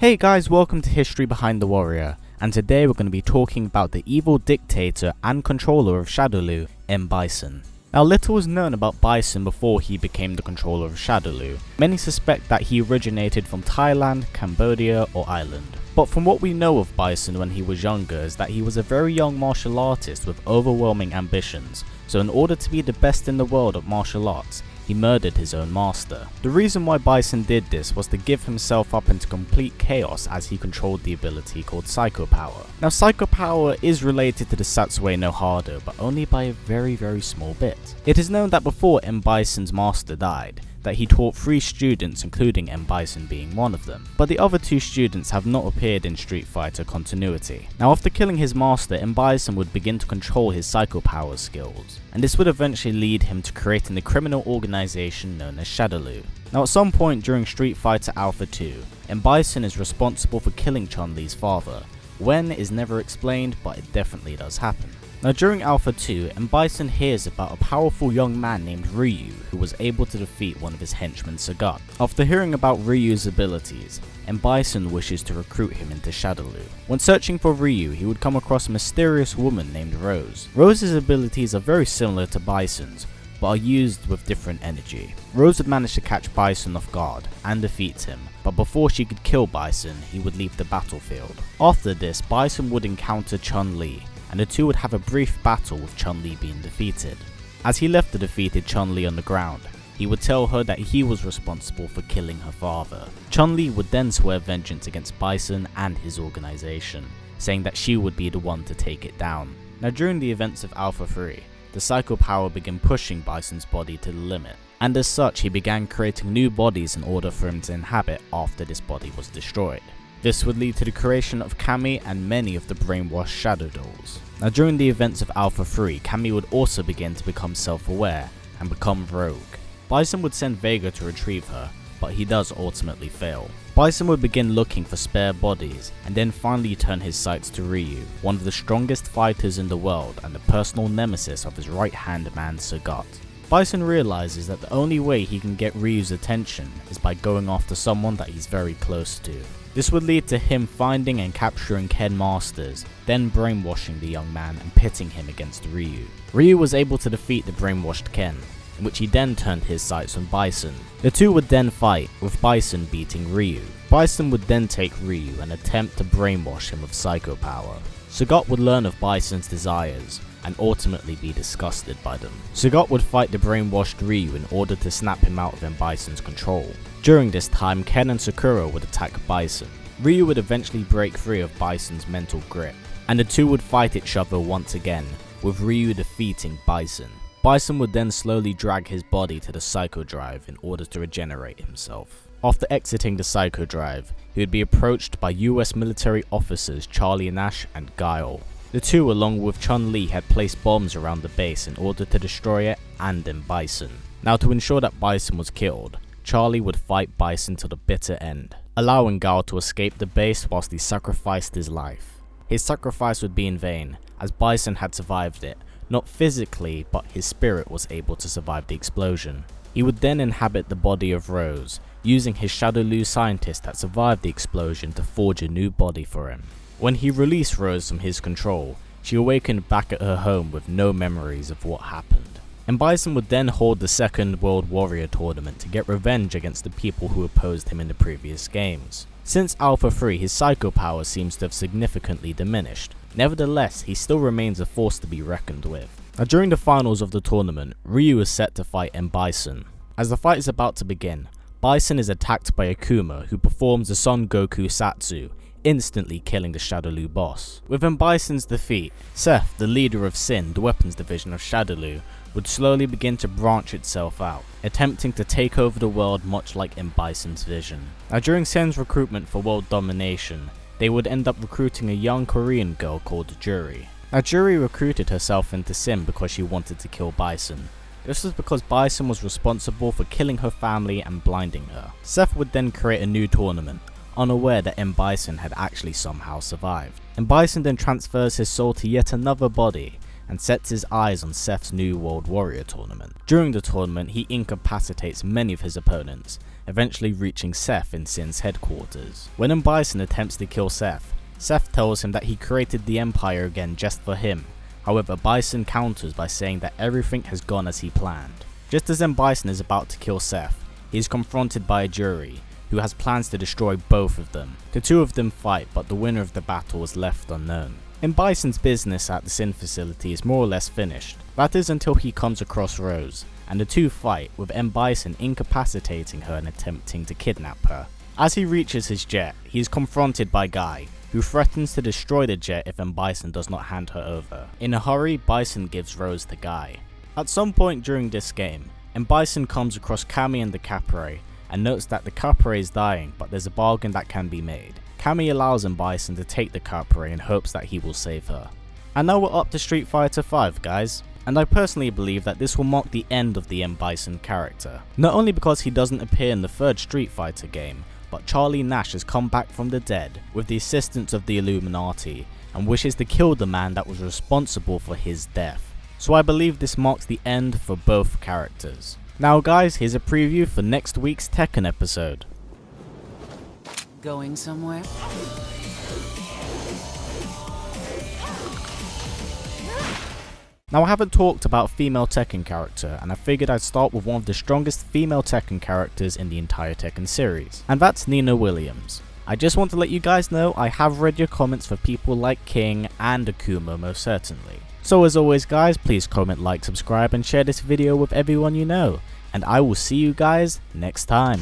Hey guys, welcome to History Behind the Warrior, and today we're going to be talking about the evil dictator and controller of Shadoloo, M.Bison. Now, little was known about Bison before he became the controller of Shadoloo. Many suspect that he originated from Thailand, Cambodia, or Ireland. But from what we know of Bison when he was younger is that he was a very young martial artist with overwhelming ambitions, so in order to be the best in the world of martial arts, he murdered his own master. The reason why Bison did this was to give himself up into complete chaos as he controlled the ability called Psycho Power. Now, Psycho Power is related to the Satsue no Hado, but only by a very small bit. It is known that before M.Bison's master died, that he taught 3 students, including M.Bison being one of them, but the other 2 students have not appeared in Street Fighter continuity. Now, after killing his master, M.Bison would begin to control his Psycho Power skills, and this would eventually lead him to creating the criminal organization known as Shadoloo. Now, at some point during Street Fighter Alpha 2, M.Bison is responsible for killing Chun-Li's father. When is never explained, but it definitely does happen. Now, during Alpha 2, M.Bison hears about a powerful young man named Ryu who was able to defeat one of his henchmen, Sagat. After hearing about Ryu's abilities, M.Bison wishes to recruit him into Shadoloo. When searching for Ryu, he would come across a mysterious woman named Rose. Rose's abilities are very similar to Bison's, but are used with different energy. Rose would manage to catch Bison off guard and defeat him, but before she could kill Bison, he would leave the battlefield. After this, Bison would encounter Chun-Li, and the two would have a brief battle with Chun-Li being defeated. As he left the defeated Chun-Li on the ground, he would tell her that he was responsible for killing her father. Chun-Li would then swear vengeance against Bison and his organization, saying that she would be the one to take it down. Now, during the events of Alpha 3, the Psycho Power began pushing Bison's body to the limit, and as such he began creating new bodies in order for him to inhabit after this body was destroyed. This would lead to the creation of Cammy and many of the brainwashed Shadow Dolls. Now, during the events of Alpha 3, Cammy would also begin to become self-aware and become rogue. Bison would send Vega to retrieve her, but he does ultimately fail. Bison would begin looking for spare bodies, and then finally turn his sights to Ryu, one of the strongest fighters in the world and the personal nemesis of his right-hand man Sagat. Bison realizes that the only way he can get Ryu's attention is by going after someone that he's very close to. This would lead to him finding and capturing Ken Masters, then brainwashing the young man and pitting him against Ryu. Ryu was able to defeat the brainwashed Ken, in which he then turned his sights on Bison. The two would then fight, with Bison beating Ryu. Bison would then take Ryu and attempt to brainwash him with Psycho Power. Sagat would learn of Bison's desires, and ultimately be disgusted by them. Sagat would fight the brainwashed Ryu in order to snap him out of M.Bison's control. During this time, Ken and Sakura would attack Bison. Ryu would eventually break free of Bison's mental grip, and the two would fight each other once again, with Ryu defeating Bison. Bison would then slowly drag his body to the Psycho Drive in order to regenerate himself. After exiting the Psycho Drive, he would be approached by US military officers Charlie Nash and Guile. The two, along with Chun-Li, had placed bombs around the base in order to destroy it and M.Bison. Now, to ensure that Bison was killed, Charlie would fight Bison to the bitter end, allowing Guile to escape the base whilst he sacrificed his life. His sacrifice would be in vain, as Bison had survived it. Not physically, but his spirit was able to survive the explosion. He would then inhabit the body of Rose, using his Shadoloo scientist that survived the explosion to forge a new body for him. When he released Rose from his control, she awakened back at her home with no memories of what happened. M.Bison would then hold the second World Warrior tournament to get revenge against the people who opposed him in the previous games. Since Alpha 3, his Psycho Power seems to have significantly diminished. Nevertheless, he still remains a force to be reckoned with. Now, during the finals of the tournament, Ryu is set to fight M.Bison. As the fight is about to begin, Bison is attacked by Akuma, who performs the Son Goku Satsu, instantly killing the Shadoloo boss. With M.Bison's defeat, Seth, the leader of Sin, the weapons division of Shadoloo, would slowly begin to branch itself out, attempting to take over the world much like M.Bison's vision. Now, during Sen's recruitment for world domination, they would end up recruiting a young Korean girl called Juri. Now, Juri recruited herself into Sin because she wanted to kill Bison. This was because Bison was responsible for killing her family and blinding her. Seth would then create a new tournament, unaware that M.Bison had actually somehow survived. M.Bison then transfers his soul to yet another body, and sets his eyes on Seth's New World Warrior tournament. During the tournament, he incapacitates many of his opponents, eventually reaching Seth in Sin's headquarters. When M.Bison attempts to kill Seth, Seth tells him that he created the Empire again just for him. However, Bison counters by saying that everything has gone as he planned. Just as M.Bison is about to kill Seth, he is confronted by a jury, who has plans to destroy both of them. The two of them fight, but the winner of the battle is left unknown. M.Bison's business at the Sin facility is more or less finished. That is until he comes across Rose, and the two fight, with M.Bison incapacitating her and attempting to kidnap her. As he reaches his jet, he is confronted by Guy, who threatens to destroy the jet if M.Bison does not hand her over. In a hurry, Bison gives Rose to Guy. At some point during this game, M.Bison comes across Cammy and the Capre, and notes that the Capre is dying, but there's a bargain that can be made. Cammy allows M.Bison to take the Capre in hopes that he will save her. And now we're up to Street Fighter V, guys. And I personally believe that this will mark the end of the M.Bison character. Not only because he doesn't appear in the third Street Fighter game, but Charlie Nash has come back from the dead with the assistance of the Illuminati and wishes to kill the man that was responsible for his death. So I believe this marks the end for both characters. Now guys, here's a preview for next week's Tekken episode. Going somewhere? Now I haven't talked about female Tekken character, and I figured I'd start with one of the strongest female Tekken characters in the entire Tekken series, and that's Nina Williams. I just want to let you guys know I have read your comments for people like King and Akuma most certainly. So as always guys, please comment, like, subscribe and share this video with everyone you know, and I will see you guys next time.